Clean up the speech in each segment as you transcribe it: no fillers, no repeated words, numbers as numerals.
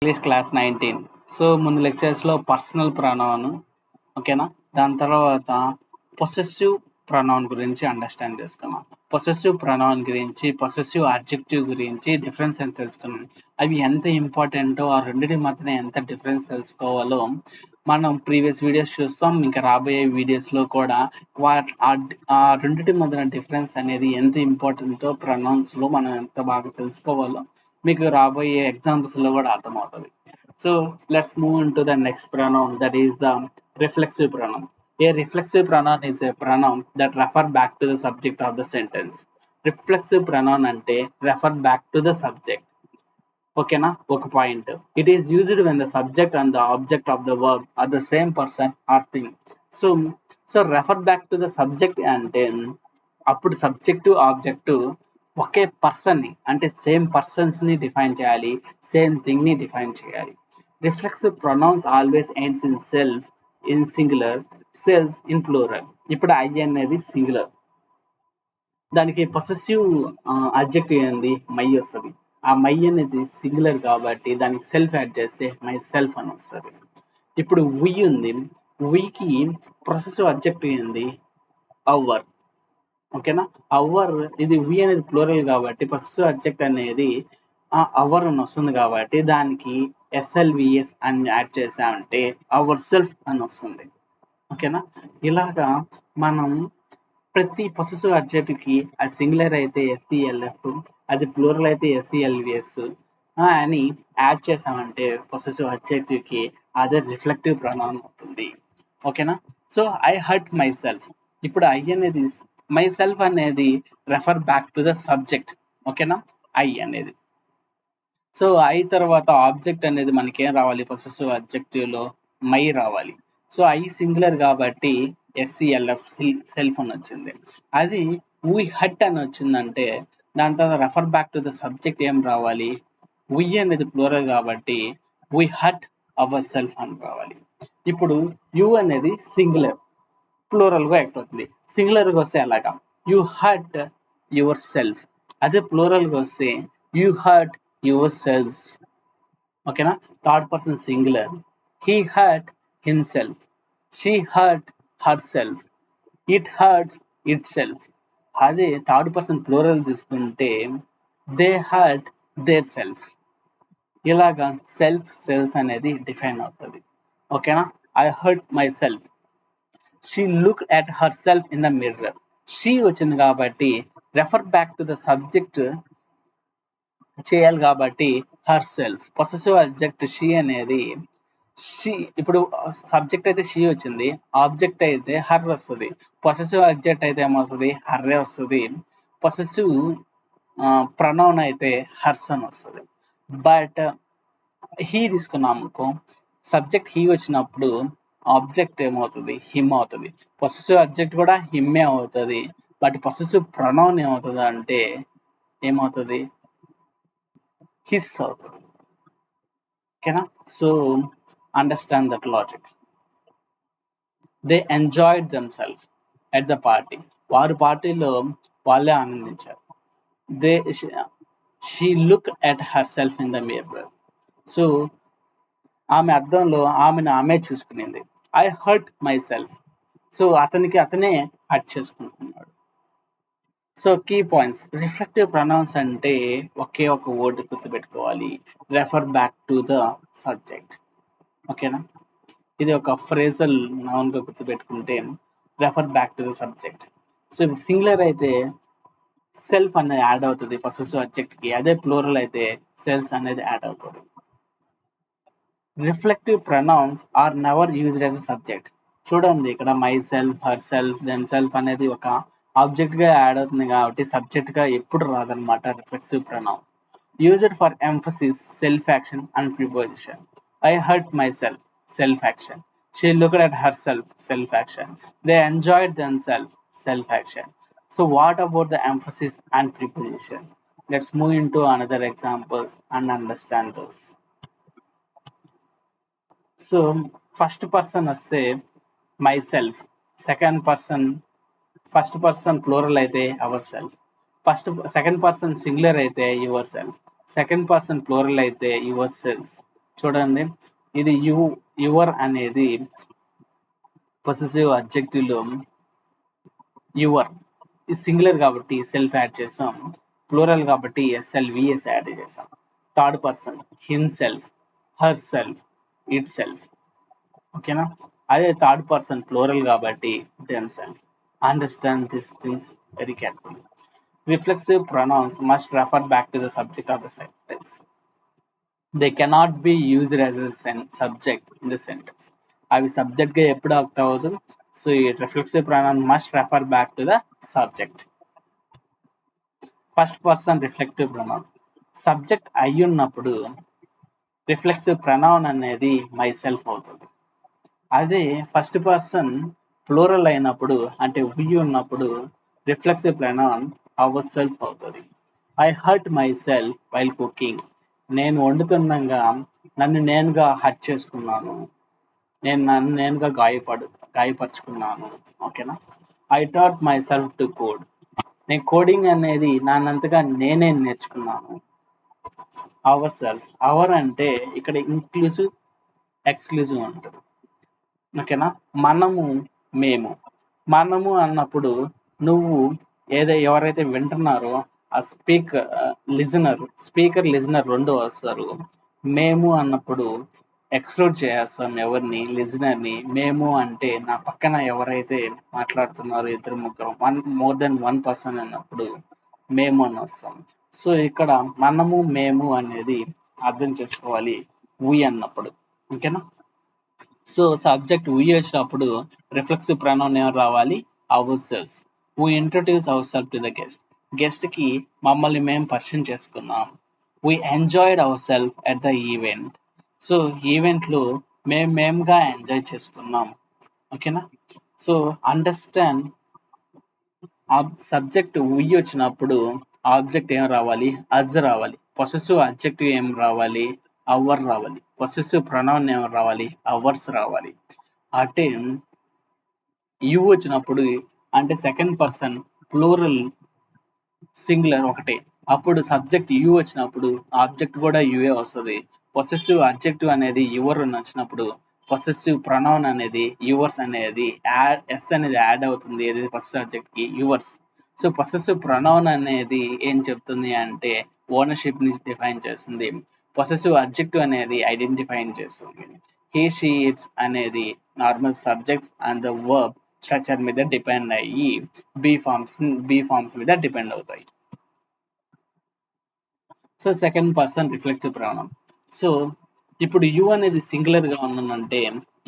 At least class 19. So ముందు లెక్చర్స్లో personal pronoun, ఓకేనా, దాని తర్వాత పొసెసివ్ ప్రొనౌన్ గురించి అండర్స్టాండ్ చేసుకున్నాం. పొసెసివ్ ప్రొనౌన్ గురించి, పొసెసివ్ అడ్జెక్టివ్ గురించి డిఫరెన్స్ ఎంత తెలుసుకున్నాం. అవి ఎంత ఇంపార్టెంటో, ఆ రెండింటి మధ్యన ఎంత డిఫరెన్స్ తెలుసుకోవాలో మనం ప్రీవియస్ వీడియోస్ చూస్తాం. ఇంకా రాబోయే వీడియోస్లో కూడా ఆ రెండింటి మధ్యన డిఫరెన్స్ అనేది ఎంత ఇంపార్టెంటో ప్రొనౌన్స్లో మనం ఎంత బాగా తెలుసుకోవాలో మీకు రాబోయే ఎగ్జాంపుల్స్లో కూడా అర్థమవుతుంది. So let's move into the next pronoun, that is the reflexive pronoun. A reflexive pronoun is a pronoun that refer back to the subject of the sentence. Reflexive pronoun ante refer back to the subject. Okay na, oka point. It is used when the subject and the object of the verb are the same person or thing. So refer back to the subject ante అప్పుడు subject object ఒకే పర్సన్ని అంటే same పర్సన్స్ని define చేయాలి, same థింగ్ని define చేయాలి. Reflexive pronouns always ends in self in singular, selves in plural. ఇప్పుడు I అనేది సింగులర్, దానికి పొసెసివ్ అడ్జెక్టివ్ ఏంది, మై వస్తుంది. ఆ మై అనేది సింగులర్ కాబట్టి దానికి సెల్ఫ్ యాడ్ చేస్తే మై సెల్ఫ్ అని వస్తుంది. ఇప్పుడు వి ఉంది, వికి పొసెసివ్ అడ్జెక్టివ్ ఏంది, అవర్. ఓకేనా, అవర్ ఇది వి అనేది ప్లూరల్ కాబట్టి పొసెసివ్ అడ్జెక్ట్ అనేది అవర్ అని వస్తుంది కాబట్టి దానికి ఎస్ఎల్విఎస్ అని యాడ్ చేసామంటే అవర్ సెల్ఫ్ అని వస్తుంది. ఓకేనా, ఇలాగా మనం ప్రతి పొసెసివ్ అడ్జెక్ట్కి అది సింగులర్ అయితే ఎస్ఈఎల్ఎఫ్, అది ప్లూరల్ అయితే ఎస్ఈఎల్విఎస్ అని యాడ్ చేసామంటే పొసెసివ్ అడ్జెక్టివ్కి అదే రిఫ్లెక్టివ్ ప్రొనౌన్ అవుతుంది. ఓకేనా, so I hurt my self. ఇప్పుడు ఐ అనేది మై సెల్ఫ్ అనేది refer back to the subject. ఓకేనా, ఐ అనేది. సో ఐ తర్వాత ఆబ్జెక్ట్ అనేది మనకి ఏం రావాలి, పొసెసివ్ అడ్జెక్టివ్లో మై రావాలి. సో ఐ సింగులర్ కాబట్టి ఎస్ఈఎల్ఎఫ్ సెల్ఫ్ అని వచ్చింది. అది వీ హట్ అని వచ్చిందంటే దాని తర్వాత refer back to the subject ఏం రావాలి, వీ అనేది ప్లూరల్ కాబట్టి వీ హట్ అవర్ సెల్ఫ్ అని రావాలి. ఇప్పుడు యు అనేది సింగులర్, ప్లూరల్గా యాక్ట్ అవుతుంది. సింగులర్గా వస్తే అలాగా యూ హర్ట్ యువర్ సెల్ఫ్, అదే ప్లూరల్గా వస్తే యూ హర్ట్ యువర్ సెల్ఫ్స్. ఓకేనా, third person singular, he hurt himself, she hurt her self, it hurts itself. అదే థర్డ్ పర్సన్ ప్లూరల్ తీసుకుంటే దే హర్ట్ దేర్ సెల్ఫ్. ఇలాగా సెల్ఫ్ సెల్స్ అనేది define అవుతుంది. ఓకేనా, I hurt my self, she look at her self in the mirror. She వచ్చింది కాబట్టి refer back to the subject చేయాలి కాబట్టి herself. Possessive adjective she అనేది షీ, ఇప్పుడు సబ్జెక్ట్ అయితే షీ వచ్చింది, ఆబ్జెక్ట్ అయితే హర్ వస్తుంది. పొసెసివ్ అడ్జెక్ట్ అయితే ఏమవుతుంది, హర్రే వస్తుంది. పొసెసివ్ ప్రొనౌన్ అయితే హర్స్ అని వస్తుంది. బట్ హీ తీసుకున్నాం అనుకో, సబ్జెక్ట్ హీ వచ్చినప్పుడు ఆబ్జెక్ట్ ఏమవుతుంది, హిమ్ అవుతుంది. పొసెసివ్ అడ్జెక్ట్ కూడా హిమ్మే అవుతుంది. బట్ పొసెసివ్ ప్రొనౌన్ ఏమవుతుంది అంటే ఏమవుతుంది, హిస్ అవుతుంది. ఓకేనా, so understand that logic. They enjoyed them self at the party. వారు పార్టీలో వాళ్ళే ఆనందించారు. They she look at her self in the mirror. So ఆమె అర్థంలో ఆమె చూసుకునింది. I hurt my self. So అతనే హర్ట్ చేసుకుంటున్నాడు. So key points, reflective pronouns అంటే ఒకే ఒక వర్డ్ గుర్తుపెట్టుకోవాలి, refer back to the subject. ఓకేనా, ఇది ఒక ఫ్రేజల్ నౌన్గా గుర్తుపెట్టుకుంటే refer back to the subject. So singular అయితే సెల్ఫ్ అనేది యాడ్ అవుతుంది పొసెసివ్ అడ్జెక్ట్కి, అదే ప్లూరల్ అయితే సెల్స్ అనేది యాడ్ అవుతుంది. Reflective pronouns are never used as a subject. చూడండి ఇక్కడ myself, herself, themselves అనేది ఒక ఆబ్జెక్ట్గా యాడ్ అవుతుంది కాబట్టి సబ్జెక్ట్గా ఎప్పుడు రాదనమాట reflexive pronoun. Used for emphasis, self action and preposition. I hurt my self, self action. She looked at herself, self action. They enjoyed them self, self action. So what about the emphasis and preposition? Let's move into another examples and understand those. So first person వస్తే my self, first person plural అయితే our self, second person singular అయితే your self, second person plural అయితే your selves, చూడండి, ఇది your అనేది possessive adjective లో your singular కాబట్టి self add చేసాం, ప్లూరల్ కాబట్టి ఎస్ఎల్విఎస్ యాడ్ చేసాం. Third person himself, her self, it self. ఓకేనా? అదే థర్డ్ పర్సన్ ప్లూరల్ కాబట్టి them self. Understand this things very carefully. Reflexive pronouns must refer back to the subject of the sentence. They cannot be used as a subject in the sentence. అవి subject గా ఎప్పుడు act అవ్వదు. So ఈ reflexive pronoun must refer back to the subject. First person reflective pronoun subject అయి ఉన్నప్పుడు reflexive pronoun అనేది my self అవుతుంది. అదే ఫస్ట్ పర్సన్ ప్లూరల్ అయినప్పుడు అంటే వి ఉన్నప్పుడు రిఫ్లెక్సివ్ ప్రొనౌన్ అవర్ సెల్ఫ్ అవుతుంది. I hurt my self while cooking. నేను వండుతుండగా నన్ను నేనుగా హర్ట్ చేసుకున్నాను, నేను నన్ను నేనుగా గాయపరుచుకున్నాను. ఓకేనా? I taught myself to code. నేను కోడింగ్ అనేది నానంతగా నేనే నేర్చుకున్నాను. అవర్ సెల్ఫ్, అవర్ అంటే ఇక్కడ ఇంక్లూజివ్ ఎక్స్క్లూజివ్ ఉంటుంది. ఓకేనా? మనము, మేము. మనము అన్నప్పుడు నువ్వు ఎవరైతే వింటున్నారో ఆ స్పీకర్ లిజనర్ రెండు వస్తారు. మేము అన్నప్పుడు ఎక్స్క్లూడ్ చేస్తాం ఎవరిని, లిజనర్ని. మేము అంటే నా పక్కన ఎవరైతే మాట్లాడుతున్నారో ఇద్దరు ముగ్గురు, మోర్ దెన్ వన్ పర్సన్ అన్నప్పుడు మేము అని వస్తాం. సో ఇక్కడ మనము మేము అనేది అర్థం చేసుకోవాలి వి అన్నప్పుడు. ఓకేనా? సో సబ్జెక్ట్ వి వచ్చినప్పుడు రిఫ్లెక్సివ్ ప్రొనౌన్ ఏం రావాలి? Ourselves. We introduce ourselves to the guest. Guest కి మమ్మల్ని మేము పరిచయం చేసుకున్నాం. We enjoyed ourselves at the event. So event లో మేముగా ఎంజాయ్ చేసుకున్నాం. ఓకేనా? So understand. సబ్జెక్ట్ వి వచ్చినప్పుడు ఆబ్జెక్ట్ ఏం రావాలి? అజ్ రావాలి. పొసెసివ్ అడ్జెక్టివ్ ఏం రావాలి? అవర్ రావాలి. పొసెసివ్ ప్రొనౌన్ ఏం రావాలి? అవర్స్ రావాలి. అంటే యు వచ్చినప్పుడు అంటే సెకండ్ పర్సన్ ప్లూరల్ సింగులర్ ఒకటే, అప్పుడు సబ్జెక్ట్ యు వచ్చినప్పుడు ఆబ్జెక్ట్ కూడా యుఏ వస్తుంది. పొసెసివ్ అడ్జెక్టివ్ అనేది యువర్ వచ్చినప్పుడు పొసెసివ్ ప్రొనౌన్ అనేది యువర్స్ అనేది ఎస్ అనేది యాడ్ అవుతుంది ఏదైతే ఫస్ట్ సబ్జెక్ట్ కి, యువర్స్. సో పొసెసివ్ ప్రొనౌన్ అనేది ఏం చెప్తుంది అంటే ఓనర్షిప్ ని డిఫైన్ చేస్తుంది. పొసెసివ్ అడ్జెక్టివ్ అనేది ఐడెంటిఫై చేస్తుంది. హీ షీ ఇట్స్ అనేది normal subjects and the verb structure మీద డిపెండ్ అయ్యి బీ ఫార్మ్స్ మీద డిపెండ్ అవుతాయి. So second person reflective pronoun. So ఇప్పుడు యు అనేది సింగులర్ గా ఉందంటే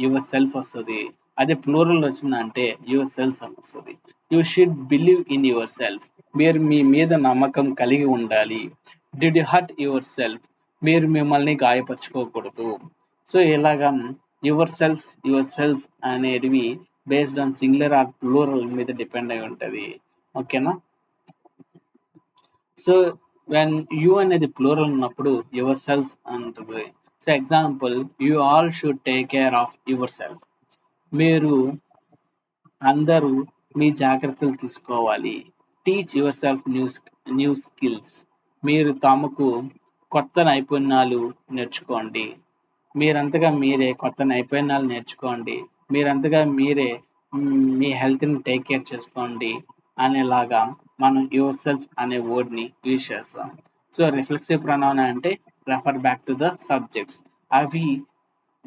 యువర్ సెల్ఫ్ వస్తుంది. అదే ప్లూరల్ వచ్చిందంటే యువర్ సెల్ఫ్ అని వస్తుంది. You should believe in yourself. మీరు మీ మీద నమ్మకం కలిగి ఉండాలి. Did you hurt yourself. మీరు మిమ్మల్ని గాయపరచుకోకూడదు. సో ఇలాగా యువర్ సెల్ఫ్ అనేటివి based on singular or plural మీద డిపెండ్ అయి ఉంటది. ఓకేనా? సో వెన్ యు అనేది ప్లూరల్ ఉన్నప్పుడు యువర్ సెల్ఫ్ అంటుంది. So example, you all should take care of yourself. మీరు అందరూ మీ జాగ్రత్తలు తీసుకోవాలి. Teach yourself new skills. మీరు తమకు కొత్త నైపుణ్యాలు నేర్చుకోండి. మీరంతగా మీరే కొత్త నైపుణ్యాలు నేర్చుకోండి. మీరంతగా మీరే మీ హెల్త్ని టేక్ కేర్ చేసుకోండి అనేలాగా మనం యువర్ సెల్ఫ్ అనే వర్డ్ ని యూజ్ చేస్తాం. సో రిఫ్లెక్సివ్ ప్రొనౌన్ అంటే refer back to the subjects. అవి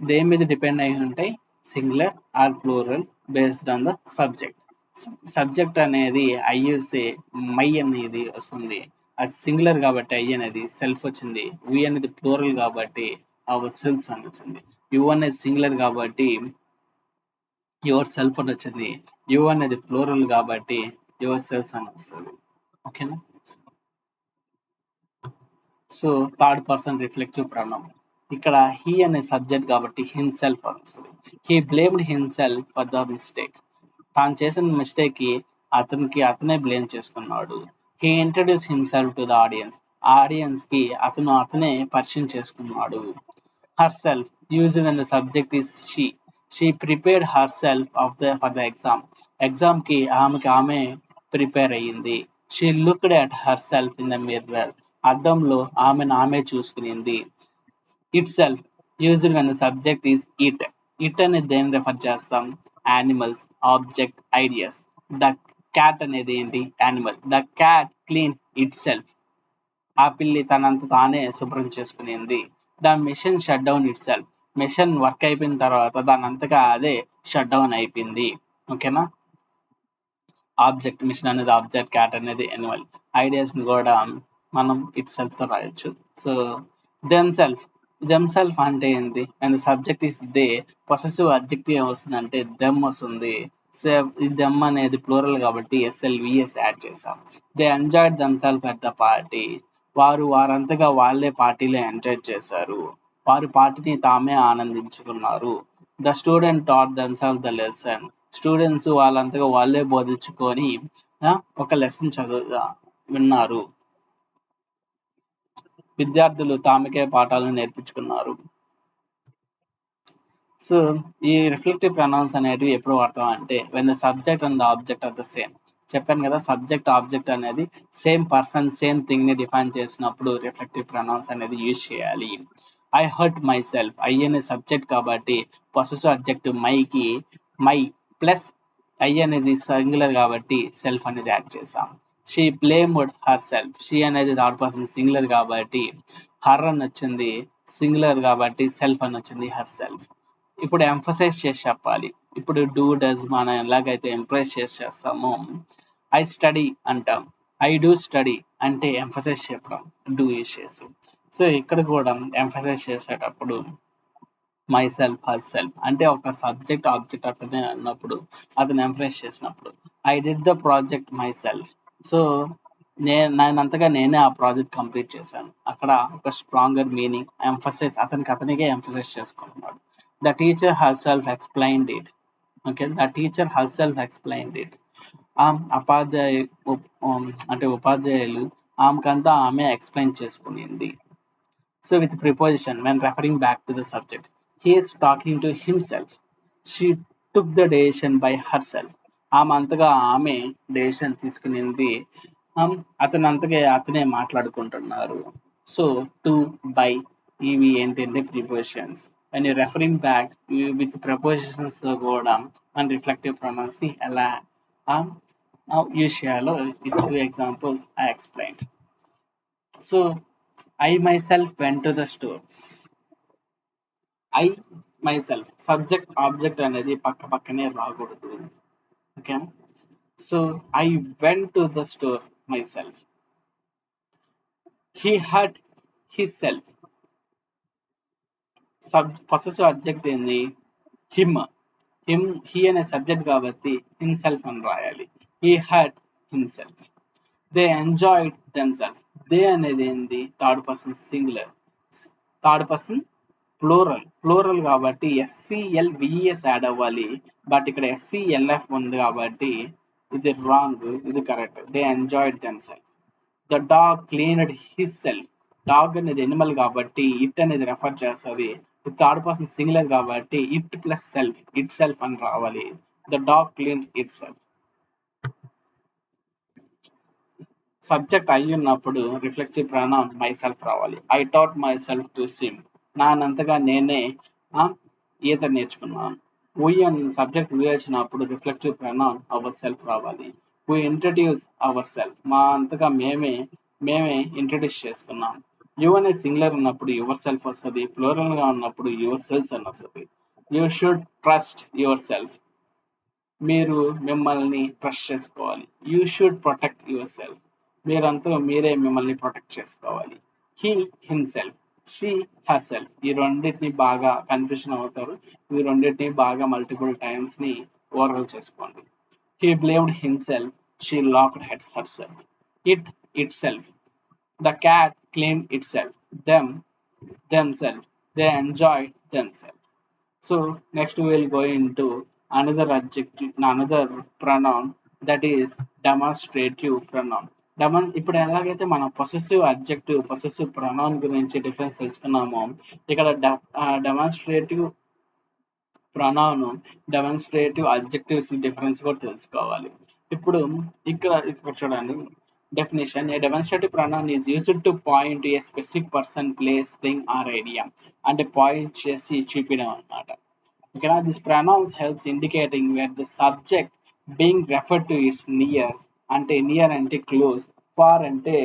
దేని మీద డిపెండ్ అయి ఉంటాయి? Singular or plural based on the subject. Subject అనేది ఐఎస్ఏ మై అనేది వస్తుంది. అది సింగులర్ కాబట్టి ఐ అనేది సెల్ఫ్ వచ్చింది. వి అనేది ప్లూరల్ కాబట్టి అవర్ సెల్ఫ్ అని వచ్చింది. యు అనేది సింగులర్ కాబట్టి యువర్ సెల్ఫ్ అని వచ్చింది. యు అనేది ప్లూరల్ కాబట్టి యువర్ సెల్ఫ్ అని వస్తుంది. ఓకేనా? So third person reflective pronoun. ఇక్కడ హీ అనే సబ్జెక్ట్ కాబట్టి హిమ్సెల్ఫ్ అని వస్తుంది. He blamed himself for the mistake. తాను చేసిన మిస్టేక్ కి అతనే బ్లేమ్ చేసుకున్నాడు. He introduce himself to the audience కి అతనే పరిచయం చేసుకున్నాడు. Her self used when the subject is she. She prepared herself for the exam. Exam కి ఆమె ప్రిపేర్ అయ్యింది. She looked at herself in the mirror. అద్దంలో ఆమెను ఆమె చూసుకునింది. It self used when the subject is it. ఇట్ అనేది దేన్ని రెఫర్ చేస్తాం? Animals, object, ideas. The cat అనేది ఏంటి? Animal. The cat clean it self. ఆ పిల్లి తనంత తానే శుభ్రం చేసుకునింది. The machine shut down it self. Machine work అయిపోయిన తర్వాత దానంతగా అదే షట్ డౌన్ అయిపోయింది. ఓకేనా? ఆబ్జెక్ట్, మిషన్ అనేది ఆబ్జెక్ట్, క్యాట్ అనేది యానిమల్. ఐడియాస్ ని కూడా మనం ఇట్ సెల్ఫ్ తో రాయొచ్చు. సో దెమ్ సెల్ఫ్ అంటే ఏంటి? And subject is they, possessive adjective ఏమొస్తుందంటే దెమ్ వస్తుంది. ఈ దెమ్ అనేది ప్లూరల్ కాబట్టి ఎస్ఎల్విఎస్ యాడ్ చేసాం. They enjoyed them self at the party. వారంతగా వాళ్ళే పార్టీలో ఎంజాయ్ చేశారు. వారి పార్టీని తామే ఆనందించుకున్నారు. The student taught them self the lesson. Students వాళ్ళంతగా వాళ్ళే బోధించుకొని ఒక లెసన్ విన్నారు. విద్యార్థులు తామకే పాఠాలను నేర్పించుకున్నారు. సో ఈ రిఫ్లెక్టివ్ ప్రొనౌన్స్ అనేటివి ఎప్పుడు వాడతాం అంటే when the subject and the object are the same. చెప్పాను కదా, సబ్జెక్ట్ ఆబ్జెక్ట్ అనేది సేమ్ పర్సన్ సేమ్ థింగ్ ని డిఫైన్ చేసినప్పుడు రిఫ్లెక్టివ్ ప్రొనౌన్స్ అనేది యూజ్ చేయాలి. I hurt my self. I అనే సబ్జెక్ట్ కాబట్టి పొసెసివ్ అడ్జెక్టివ్ మైకి మై ప్లస్ ఐ అనేది సింగులర్ కాబట్టి సెల్ఫ్ అనేది యాడ్ చేసాం. She blamed her self. She అనేది థర్డ్ పర్సన్ సింగులర్ కాబట్టి హర్ అని వచ్చింది, సింగులర్ కాబట్టి సెల్ఫ్ అని వచ్చింది, హర్ సెల్ఫ్. ఇప్పుడు ఎంఫసైజ్ చేసి చెప్పాలి. ఇప్పుడు డూ డస్ మనం ఎలాగైతే ఎంప్రెస్ చేసి చేస్తామో ఐ స్టడీ అంటాం. ఐ డూ స్టడీ అంటే ఎంఫసైజ్ చెప్పడం డూ యూస్ చేసి. సో ఇక్కడ కూడా ఎంఫసైజ్ చేసేటప్పుడు మై సెల్ఫ్, హర్ సెల్ఫ్ అంటే ఒక సబ్జెక్ట్ ఆబ్జెక్ట్ అతనే అన్నప్పుడు అతను ఎంప్రెస్ చేసినప్పుడు I did the project my self. So నేనంతగా నేనే ఆ ప్రాజెక్ట్ కంప్లీట్ చేశాను. అక్కడ ఒక స్ట్రాంగర్ మీనింగ్ ఎంఫసైజ్ అతనికే ఎంఫసైజ్ చేసుకుంటున్నాడు. The teacher her self explained it. Okay, the teacher her self explained it. ఉపాధ్యాయులు ఆమెకంతా ఆమె ఎక్స్ప్లెయిన్ చేసుకునింది. So with preposition when referring back to the subject, he is talking to himself. She took the decision by herself. ఆమె అంతగా ఆమె decision తీసుకునింది. అతనే మాట్లాడుకుంటున్నారు. So to, by ఇవి ఏంటంటే prepositions. when you referring back with prepositions తో కూడా మన రిఫ్లెక్టివ్ ప్రొనౌన్స్ ని ఎలా యూజ్ చేయాలో with two examples I explained. So I myself went to the store. I myself subject object అనేది పక్క పక్కనే రాకూడదు. Okay, so I went to the store myself. He hurt himself. Possessive object ఏంది? Him. He అనే subject కాబట్టి himself అని రాయాలి. He hurt himself. They enjoyed themselves they ఏంది? Third person singular, third person plural కాబట్టి ఎస్సిఎల్విఎస్ add అవ్వాలి. But ఇక్కడ ఎస్సిఎల్ఎఫ్ ఉంది కాబట్టి ఇది రాంగ్, ఇది correct. They enjoyed themself. The dog cleaned his self. Dog అనేది ఎనిమల్ కాబట్టి ఇట్ అనేది రెఫర్ చేస్తుంది. థర్డ్ పర్సన్ సింగులర్ కాబట్టి it plus self, it self అని రావాలి. The dog clean it self. Subject అయి ఉన్నప్పుడు రిఫ్లెక్టివ్ ప్రొనౌన్ మై సెల్ఫ్ రావాలి. I taught myself to swim. నానంతగా నేనే ఈత నేర్చుకున్నాను. వీ అని సబ్జెక్ట్ వీ వచ్చినప్పుడు రిఫ్లెక్టివ్ ప్రొనౌన్ అవర్ సెల్ఫ్ రావాలి. We introduce ourself. మా అంతగా మేమే ఇంట్రడ్యూస్ చేసుకున్నాం. యు అనే సింగులర్ ఉన్నప్పుడు యువర్ సెల్ఫ్ వస్తుంది. ప్లూరల్ గా ఉన్నప్పుడు యువర్ సెల్స్ అని వస్తుంది. You should trust your self. మీరు మిమ్మల్ని ట్రస్ట్ చేసుకోవాలి. You should protect your self. మీరంతా మీరే మిమ్మల్ని ప్రొటెక్ట్ చేసుకోవాలి. He himself, she her self. ఈ రెండింటిని బాగా కన్ఫ్యూషన్ అవుతారు. ఈ రెండింటిని బాగా మల్టిపుల్ టైమ్స్ ని ఓవరాల్ చేసుకోండి. He blamed himself, she locked her self. It self. The cat cleaned it self. themselves. They enjoyed themselves. So next we will go into another adjective, another pronoun, that is demonstrative pronoun. ఇప్పుడు ఎలాగైతే మనం possessive adjective possessive pronoun గురించి difference తెలుసుకున్నామో ఇక్కడ demonstrative pronoun demonstrative adjectives difference కూడా తెలుసుకోవాలి. ఇప్పుడు ఇక్కడ చూడండి, Definition: a demonstrative pronoun is used to point to a specific person, place, thing or idea. అంటే పాయింట్ చేసి చూపించడం అన్నమాట. ఓకేనా, this pronouns helps indicating where the subject being referred to its near. అంటే నియర్ అంటే క్లోజ్, ఫార్ అంటే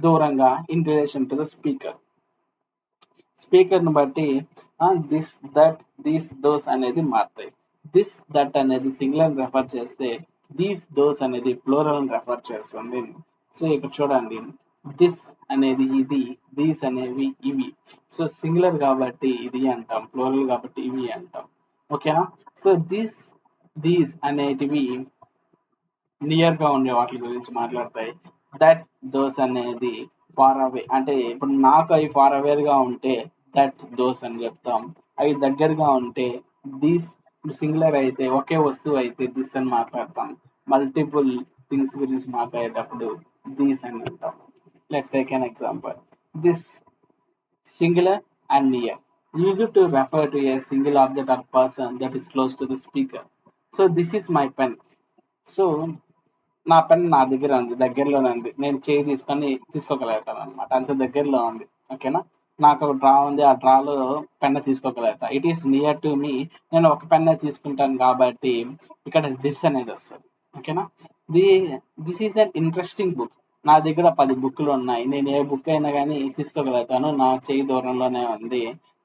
దూరంగా, in relation to the speaker. Speaker ని బట్టి దిస్, దట్, దీస్, దోస్ అనేది మారుతాయి. దిస్, దట్ అనేది సింగులర్ రెఫర్ చేస్తే, దీస్, దోస్ అనేది ప్లూరల్ రెఫర్ చేస్తుంది. సో ఇక్కడ చూడండి, దిస్ అనేది ఇది, దీస్ అనేవి ఇవి. సో సింగులర్ కాబట్టి ఇది అంటాం, ప్లూరల్ కాబట్టి ఇవి అంటాం. ఓకేనా. సో దీస్ అనేటివి నియర్ గా ఉండే వాటి గురించి మాట్లాడతాయి. దట్, దోస్ అనేది ఫార్ అవే, అంటే ఇప్పుడు నాకు అవి ఫార్ అవేర్ గా ఉంటే దట్, దోస్ అని చెప్తాం. అవి దగ్గరగా ఉంటే దీస్. సింగులర్ అయితే ఒకే వస్తువు అయితే దిస్ అని మాట్లాడతాం. మల్టిపుల్ థింగ్స్ గురించి మాట్లాడేటప్పుడు దీస్ అని అంటాం. Let's take an example. This singular and near, used to refer to a single object or person that is close to the speaker. So this is my pen. So నా pen నా దగ్గర ఉంది, దగ్గరలోనే ఉంది. నేను చేయి తీసుకొని తీసుకోగలుగుతాను అనమాట, అంత దగ్గరలో ఉంది. ఓకేనా. నాకు ఒక డ్రా ఉంది, ఆ డ్రాలో పెన్ తీసుకోగలుగుతా. It is near to me. నేను ఒక పెన్నే తీసుకుంటాను కాబట్టి ఇక్కడ దిస్ అనేది వస్తుంది. ఓకేనా. The this is an interesting book. నా దగ్గర 10 బుక్లు ఉన్నాయి. నేను ఏ బుక్ అయినా కానీ తీసుకోగలుగుతాను, నా చేయి దూరంలోనే ఉంది.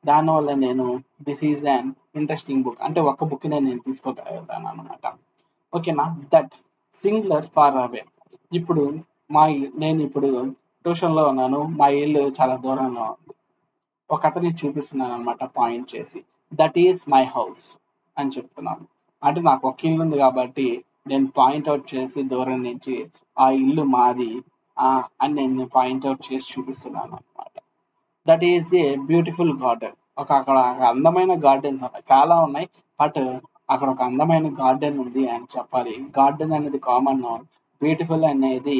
దానివల్ల నేను this is an interesting book అంటే ఒక బుక్ నేను తీసుకోగలుగుతాను అనమాట. ఓకేనా. That singular, far away. ఇప్పుడు నేను ఇప్పుడు ట్యూషన్ లో ఉన్నాను, మా ఇల్లు చాలా దూరంలో ఉంది. ఒక అతనికి చూపిస్తున్నాను అనమాట పాయింట్ చేసి, దట్ ఈస్ మై హౌస్ అని చెప్తున్నాను. అంటే నాకు ఒక ఇల్లు ఉంది కాబట్టి నేను పాయింట్ అవుట్ చేసి దూరం నుంచి ఆ ఇల్లు మాది అని నేను పాయింట్ అవుట్ చేసి చూపిస్తున్నాను అనమాట. That is a beautiful garden. అక్కడ అందమైన గార్డెన్స్ ఉంటాయి, చాలా ఉన్నాయి. బట్ అక్కడ ఒక అందమైన గార్డెన్ ఉంది అని చెప్పాలి. గార్డెన్ అనేది కామన్ నౌన్, బ్యూటిఫుల్ అనేది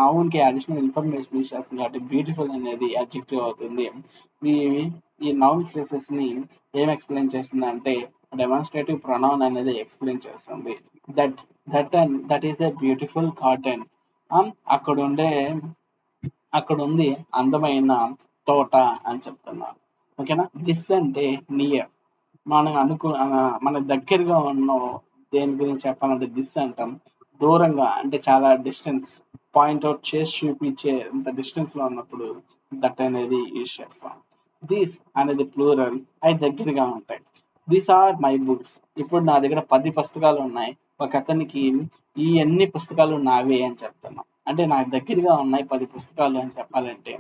నౌన్ కి అడిషనల్ ఇన్ఫర్మేషన్ యూస్ చేస్తుంది కాబట్టి బ్యూటిఫుల్ అనేది అడ్జెక్టివ్ అవుతుంది. ఈ ఈ నౌన్ ఫ్రేసెస్ ని ఏం ఎక్స్ప్లెయిన్ చేస్తుంది అంటే డెమాన్స్ట్రేటివ్ ప్రొనౌన్ అనేది ఎక్స్ప్లెయిన్ చేస్తుంది. That that is a beautiful garden. అక్కడ ఉండే అక్కడ ఉంది అందమైన తోట అని చెప్తున్నాను. ఓకేనా. దిస్ అంటే నియర్. మనం మన దగ్గరగా ఉన్న దేని గురించి చెప్పాలంటే దిస్ అంటాం. దూరంగా అంటే చాలా డిస్టెన్స్, పాయింట్ అవుట్ చేసి చూపించే అంత డిస్టెన్స్ లో ఉన్నప్పుడు దట్ అనేది యూజ్ చేస్తాం. దీస్ అనేది ప్లూరల్, అవి దగ్గరగా ఉంటాయి. These are my books. ఇప్పుడు నా దగ్గర 10 పుస్తకాలు ఉన్నాయి. ఒక అతనికి ఈ అన్ని పుస్తకాలు నావే అని చెప్తున్నాం. అంటే నాకు దగ్గరగా ఉన్నాయి 10 పుస్తకాలు అని చెప్పాలంటే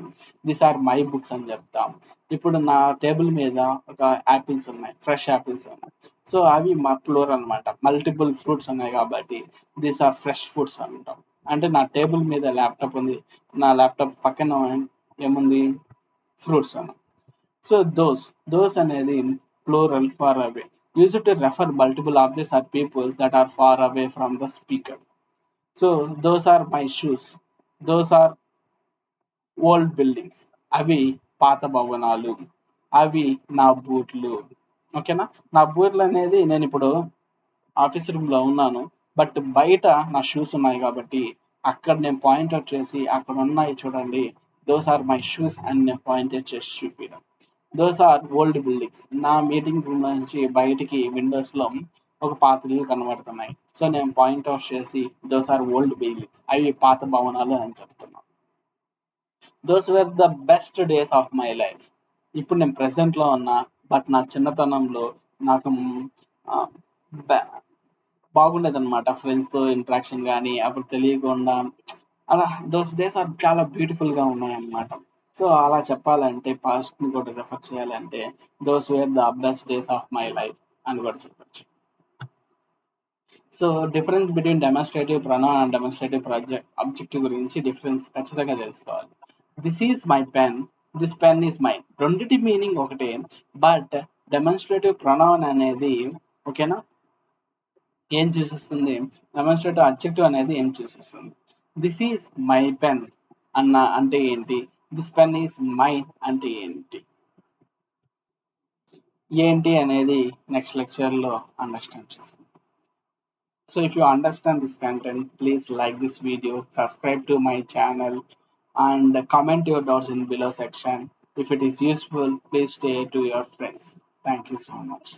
దీస్ ఆర్ మై బుక్స్ అని చెప్తాం. ఇప్పుడు నా టేబుల్ మీద ఒక యాపిల్స్ ఉన్నాయి, ఫ్రెష్ యాపిల్స్ ఉన్నాయి. సో అవి మా ప్లూరల్ అనమాట, మల్టిపుల్ ఫ్రూట్స్ ఉన్నాయి కాబట్టి దీస్ ఆర్ ఫ్రెష్ ఫ్రూట్స్ అంటాం. అంటే నా టేబుల్ మీద ల్యాప్టాప్ ఉంది, నా ల్యాప్టాప్ పక్కన ఏముంది, ఫ్రూట్స్ ఉన్నాయి. సో దోస్ అనేది plural, far away, used to refer multiple objects or people that are far away from the speaker. So those are my shoes. Those are old buildings. అవి పాత భవనాలు. అవి నా బూట్లు. ఓకేనా. నా బూట్లు అనేది నేను ఇప్పుడు ఆఫీస్ రూమ్ లో ఉన్నాను, బట్ బయట నా షూస్ ఉన్నాయి కాబట్టి అక్కడ నేను పాయింట్ అవుట్ చేసి అక్కడ ఉన్నాయి చూడండి, దోస్ ఆర్ మై షూస్ అని నేను పాయింట్ అవుట్ చేసి చూపించడం. Those are old buildings. నా మీటింగ్ రూమ్ నుంచి బయటికి విండోస్ లో ఒక పాత ఇల్లు కనబడుతున్నాయి. సో నేను పాయింట్ అవుట్ చేసి దోస్ ఆర్ ఓల్డ్ బిల్డింగ్స్, అవి పాత భవనాలు అని చెప్తున్నాను. Those were the best days of my life. ఇప్పుడు నేను ప్రెసెంట్ లో ఉన్నా, బట్ నా చిన్నతనంలో నాకు బాగుండేది అనమాట. ఫ్రెండ్స్ తో ఇంటరాక్షన్ కానీ అప్పుడు తెలియకుండా అలా దోస్ డేస్ ఆర్ చాలా బ్యూటిఫుల్ గా ఉన్నాయన్నమాట. సో అలా చెప్పాలంటే పాస్ట్ ని కూడా రెఫర్ చేయాలంటే those were the best days of my life అని కూడా చెప్పచ్చు. So difference between demonstrative pronoun and demonstrative objective గురించి డిఫరెన్స్ ఖచ్చితంగా తెలుసుకోవాలి. This is my pen, this pen is mine. రెండిటి మీనింగ్ ఒకటే, బట్ డెమాన్స్ట్రేటివ్ ప్రొనౌన్ అనేది ఓకేనా ఏం చూసిస్తుంది, డెమాన్స్ట్రేటివ్ అబ్జెక్టివ్ అనేది ఏం చూసిస్తుంది. దిస్ ఈజ్ మై పెన్ అంటే ఏంటి, దిస్ పెన్ ఈజ్ మైన్ అంటే ఏంటి అనేది నెక్స్ట్ లెక్చర్ లో అండర్స్టాండ్ చేసుకుంటాం. So if you understand this content, please like this video, subscribe to my channel, and comment your doubts in below section. If it is useful, please share to your friends. Thank you so much.